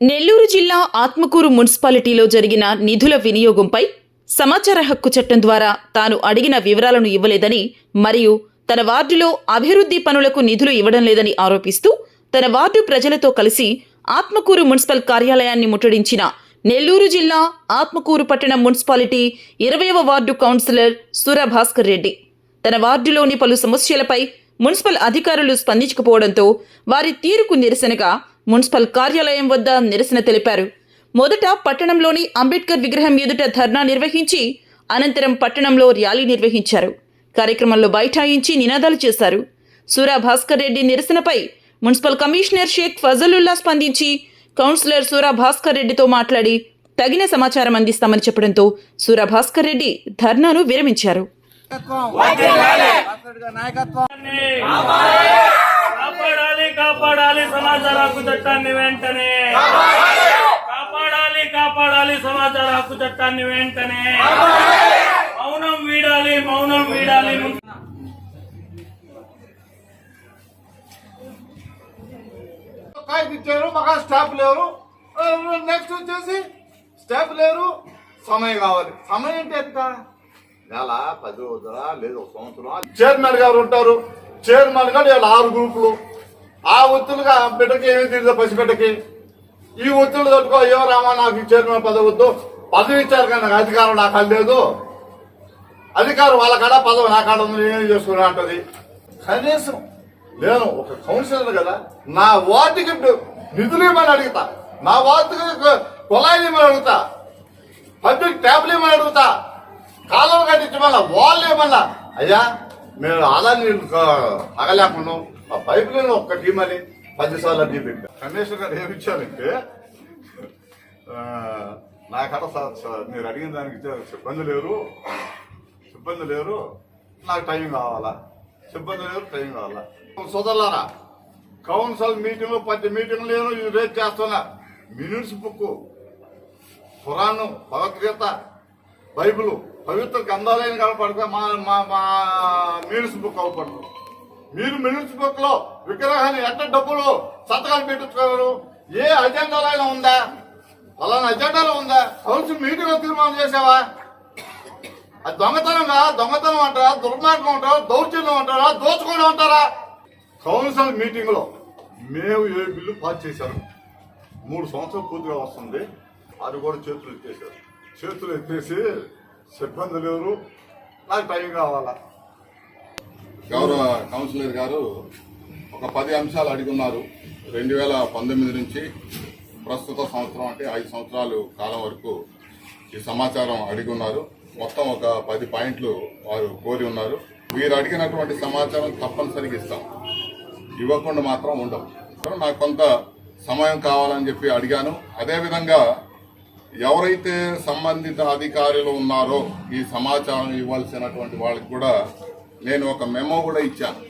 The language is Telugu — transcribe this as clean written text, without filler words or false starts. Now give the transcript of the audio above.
నెల్లూరు జిల్లా ఆత్మకూరు మున్సిపాలిటీలో జరిగిన నిధుల వినియోగంపై సమాచార హక్కు చట్టం ద్వారా తాను అడిగిన వివరాలను ఇవ్వలేదని మరియు తన వార్డులో అభివృద్ధి పనులకు నిధులు ఇవ్వడం లేదని ఆరోపిస్తూ తన వార్డు ప్రజలతో కలిసి ఆత్మకూరు మున్సిపల్ కార్యాలయాన్ని ముట్టడించిన నెల్లూరు జిల్లా ఆత్మకూరు పట్టణ మున్సిపాలిటీ 20వ వార్డు కౌన్సిలర్ సుర భాస్కర్ రెడ్డి తన వార్డులోని పలు సమస్యలపై మున్సిపల్ అధికారులు స్పందించకపోవడంతో వారి తీరుకు నిరసనగా మున్సిపల్ కార్యాలయం వద్ద నిరసన తెలిపారు. మొదట పట్టణంలోని అంబేద్కర్ విగ్రహం ఎదుట ధర్నా నిర్వహించి అనంతరం పట్టణంలో ర్యాలీ నిర్వహించారు. కార్యక్రమంలో బైఠాయించి నినాదాలు చేశారు. సూరా భాస్కర్ రెడ్డి నిరసనపై మున్సిపల్ కమిషనర్ షేక్ ఫజలుల్లా స్పందించి కౌన్సిలర్ సూరా భాస్కర్ రెడ్డితో మాట్లాడి తగిన సమాచారం అందిస్తామని చెప్పడంతో సూరా భాస్కర్ రెడ్డి ధర్నాను విరమించారు. కాపాడాలి సమాచార హక్కు చట్టాన్ని వెంటనే కాపాడాలి సమాచార హక్కు చట్టాన్ని వెంటనే మౌనం వీడాలి ఇచ్చారు మాకు స్టాఫ్ లేరు. నెక్స్ట్ వచ్చేసి స్టాఫ్ లేరు, సమయం కావాలి. సమయం అంటే ఎంత? నెల 10 రోజుల లేదు 1 సంవత్సరం. చైర్మన్ గారు ఉంటారు. చైర్మన్ గారు 6 గ్రూపులు. ఆ ఒత్తులుగా బిడ్డకి ఏమి తెలియదు, పసిబిడ్డకి ఈ ఒత్తులు తట్టుకో. ఎవరామా నాకు చైర్మన్ పదవి వద్దు, పదవి ఇచ్చారు కానీ నాకు అధికారం నాకు లేదు. అధికారం వాళ్ళ కాడ, పదవి నా కాడ ఉంది, ఏం చేసుకున్నా అంటది. కనీసం నేను ఒక కౌన్సిలర్ కదా, నా వార్డుకి నిధులు ఇవ్వమని అడుగుతా, నా వార్డుకి కుళాయిలు ఇవ్వమని అడుగుతా, పబ్లిక్ ట్యాబ్లు ఇవ్వమని అడుగుతా, కాలువ కట్టించమన్నా, వాళ్ళు ఏమన్నా. అయ్యా మేము ఆదా నీళ్ళు తగలేకున్నాం, ఆ పైప్ లైన్ ఒక్క టీం అని 10 సార్లు అడ్డీ పెట్టా. కమిషనర్ గారు ఏమిచ్చారంటే నా కడ మీరు అడిగిన దానికి సిబ్బంది లేరు, నాకు టైం కావాలా, సిబ్బంది లేరు, టైం కావాలా. సోదరులారా, కౌన్సిల్ మీటింగ్లు 10 మీటింగ్లు నేను ఇది రేట్ చేస్తున్నా. Minutes book, Quran, Bhagavad Gita, Bible పవిత్ర గ్రంథాలైన కనపడితే మా మినిట్స్ బుక్ అవపడుతుంది. మీరు మినిట్స్ బుక్ లో విగ్రహాన్ని ఎంత డబ్బులు సంతకాలు పెట్టించుకోరు? ఏ అజెండాలో అయినా ఉందా? అలానే అజెండాలో ఉందా? కౌన్సిల్ మీటింగ్ లో తీర్మానం చేసావా? అది దొంగతనం అంటారా, దుర్మార్గం అంటారా, దౌర్జన్యం అంటారా, దోచుకోవడం అంటారా? కౌన్సిల్ మీటింగ్ లో మేము ఏ బిల్లు పాస్ చేశారు? 3 సంవత్సరాలు పూర్తిగా వస్తుంది. అది కూడా చేతులు ఎత్తేసి సిబ్బంది లేరు, నాకు టైం కావాలా. గౌరవ కౌన్సిలర్ గారు ఒక 10 అంశాలు అడిగున్నారు. 2019 నుంచి ప్రస్తుత సంవత్సరం అంటే 5 సంవత్సరాలు కాలం వరకు ఈ సమాచారం అడిగున్నారు. మొత్తం ఒక 10 పాయింట్లు వారు కోరి ఉన్నారు. వీరు అడిగినటువంటి సమాచారం తప్పనిసరిగా ఇస్తాం, ఇవ్వకుండా మాత్రం ఉండం. నాకు కొంత సమయం కావాలని చెప్పి అడిగాను. అదేవిధంగా ఎవరైతే సంబంధిత అధికారులు ఉన్నారో ఈ సమాచారం ఇవ్వాల్సినటువంటి వాళ్ళకి కూడా నేను ఒక మెమో కూడా ఇచ్చాను.